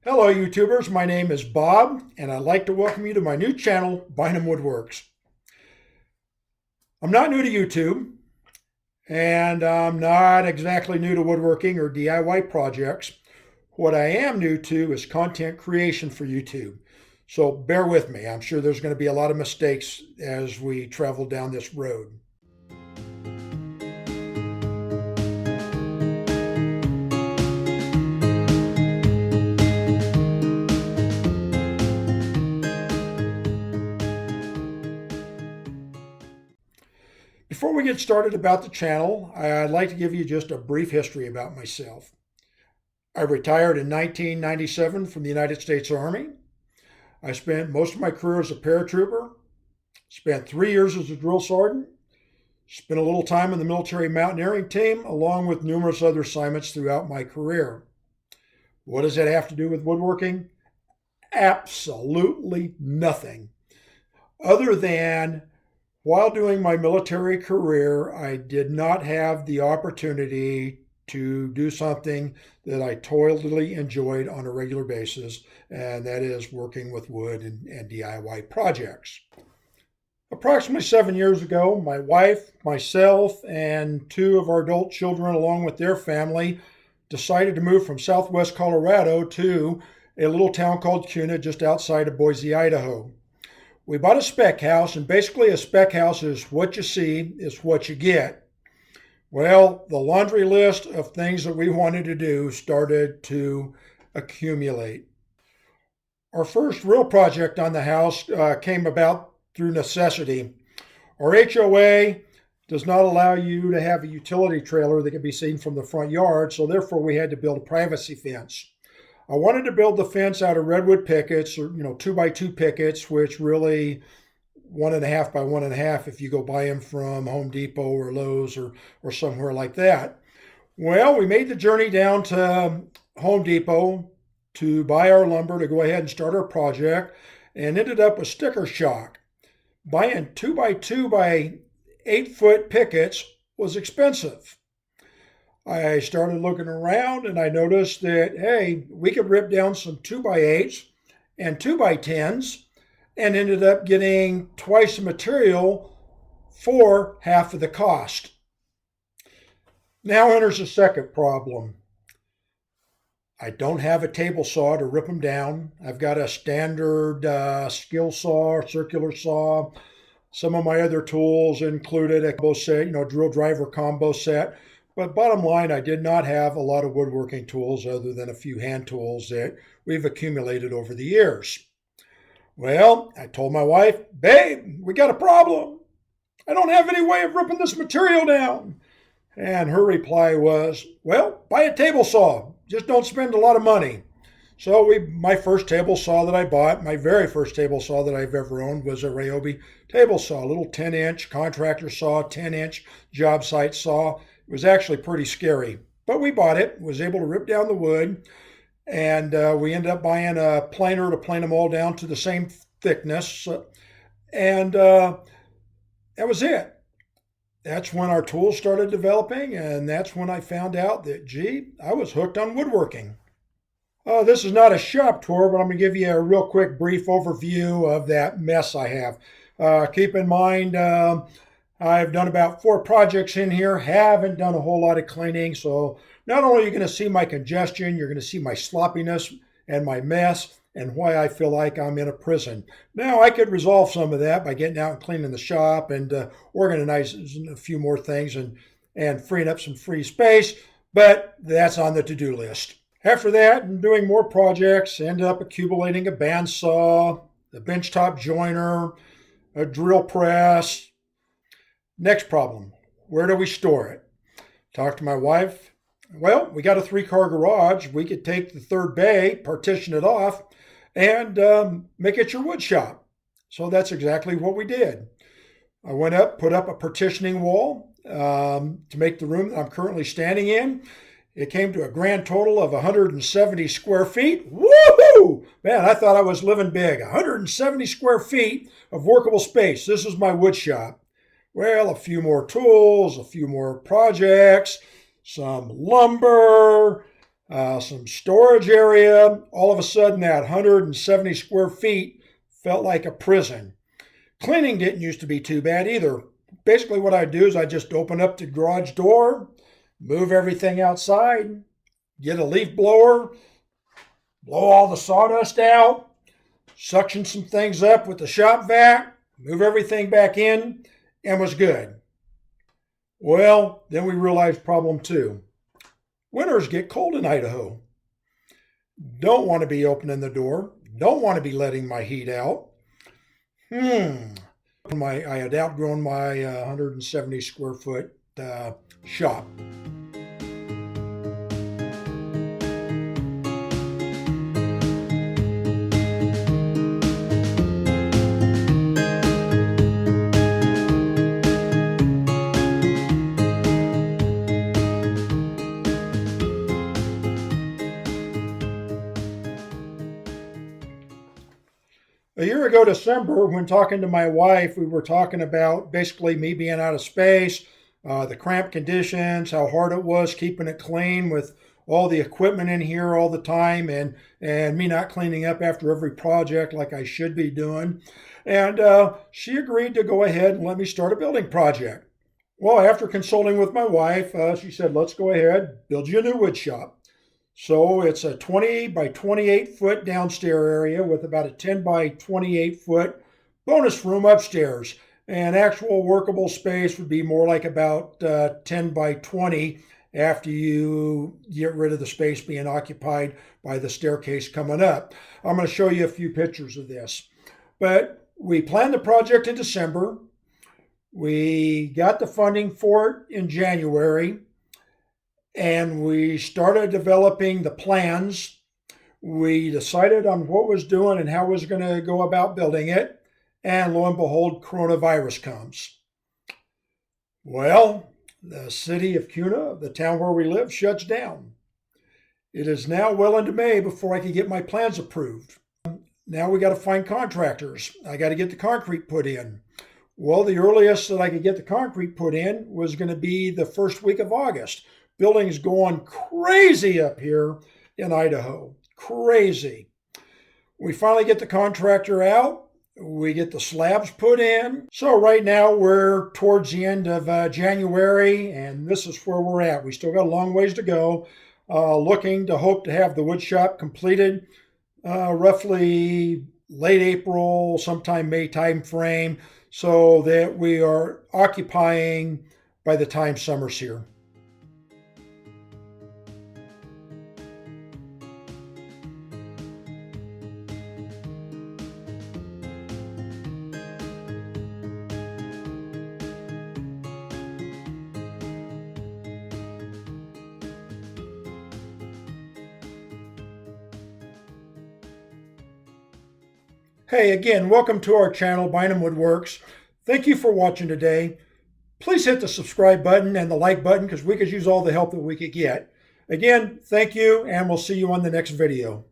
Hello YouTubers, my name is Bob and I'd like to welcome you to my new channel, To Bynum Woodworks. I'm not new to YouTube and I'm not exactly new to woodworking or DIY projects. What I am new to is content creation for YouTube. So bear with me, I'm sure there's going to be a lot of mistakes as we travel down this road. Before we get started about the channel, I'd like to give you just a brief history about myself. I retired in 1997 from the United States Army. I spent most of my career as a paratrooper, spent 3 years as a drill sergeant, spent a little time in the military mountaineering team, along with numerous other assignments throughout my career. What does that have to do with woodworking? Absolutely nothing. Other than while doing my military career, I did not have the opportunity to do something that I totally enjoyed on a regular basis, and that is working with wood and DIY projects. Approximately 7 years ago, my wife, myself, and 2 of our adult children, along with their family, decided to move from southwest Colorado to a little town called Kuna just outside of Boise, Idaho. We bought a spec house, and basically a spec house is what you see is what you get. Well, the laundry list of things that we wanted to do started to accumulate. Our first real project on the house came about through necessity. Our HOA does not allow you to have a utility trailer that can be seen from the front yard, so therefore we had to build a privacy fence. I wanted to build the fence out of redwood pickets, or 2x2 pickets, which really 1.5 by 1.5 if you go buy them from Home Depot or Lowe's or somewhere like that. Well, we made the journey down to Home Depot to buy our lumber to go ahead and start our project, and ended up with sticker shock. Buying 2x2 by 8-foot pickets was expensive. I started looking around and I noticed that, hey, we could rip down some 2x8s and 2x10s and ended up getting twice the material for half of the cost. Now enters the second problem. I don't have a table saw to rip them down. I've got a standard skill saw, circular saw. Some of my other tools included a combo set, drill driver combo set. But bottom line, I did not have a lot of woodworking tools other than a few hand tools that we've accumulated over the years. Well, I told my wife, babe, we got a problem. I don't have any way of ripping this material down. And her reply was, well, buy a table saw. Just don't spend a lot of money. So my first table saw that I bought, my very first table saw that I've ever owned, was a Ryobi table saw, a little 10-inch contractor saw, 10-inch job site saw. It was actually pretty scary, but we bought it, was able to rip down the wood, and we ended up buying a planer to plane them all down to the same thickness, and that was it. That's when our tools started developing, and that's when I found out that, gee, I was hooked on woodworking. This is not a shop tour, but I'm going to give you a real quick brief overview of that mess I have. Keep in mind, I've done about 4 projects in here, haven't done a whole lot of cleaning, so not only are you going to see my congestion, you're going to see my sloppiness and my mess and why I feel like I'm in a prison. Now, I could resolve some of that by getting out and cleaning the shop and organizing a few more things and freeing up some free space, but that's on the to-do list. After that, and doing more projects, ended up accumulating a bandsaw, a benchtop joiner, a drill press. Next problem, where do we store it? Talked to my wife. Well, we got a 3-car garage. We could take the third bay, partition it off, and make it your wood shop. So that's exactly what we did. I went up, put up a partitioning wall to make the room that I'm currently standing in. It came to a grand total of 170 square feet. Woohoo! Man, I thought I was living big. 170 square feet of workable space. This is my wood shop. Well, a few more tools, a few more projects, some lumber, some storage area. All of a sudden, that 170 square feet felt like a prison. Cleaning didn't used to be too bad either. Basically, what I do is I just open up the garage door, move everything outside, get a leaf blower, blow all the sawdust out, suction some things up with the shop vac, move everything back in, and was good. Well, then we realized problem two. Winters get cold in Idaho. Don't want to be opening the door. Don't want to be letting my heat out. I had outgrown my 170 square foot shop. A year ago, December, when talking to my wife, we were talking about basically me being out of space, the cramped conditions, how hard it was keeping it clean with all the equipment in here all the time, and me not cleaning up after every project like I should be doing. And she agreed to go ahead and let me start a building project. Well, after consulting with my wife, she said, let's go ahead, build you a new wood shop. So it's a 20 by 28 foot downstairs area with about a 10 by 28 foot bonus room upstairs. And actual workable space would be more like about 10 by 20 after you get rid of the space being occupied by the staircase coming up. I'm going to show you a few pictures of this. But we planned the project in December. We got the funding for it in January. And we started developing the plans. We decided on what was doing and how was going to go about building it. And lo and behold, coronavirus comes. Well, the city of Kuna, the town where we live, shuts down. It is now well into May before I can get my plans approved. Now we got to find contractors. I got to get the concrete put in. Well, the earliest that I could get the concrete put in was going to be the first week of August. Building's going crazy up here in Idaho. Crazy. We finally get the contractor out. We get the slabs put in. So right now we're towards the end of January, and this is where we're at. We still got a long ways to go. Looking to hope to have the wood shop completed roughly late April, sometime May time frame, so that we are occupying by the time summer's here. Hey, again, welcome to our channel, To Bynum Woodworks. Thank you for watching today. Please hit the subscribe button and the like button because we could use all the help that we could get. Again, thank you, and we'll see you on the next video.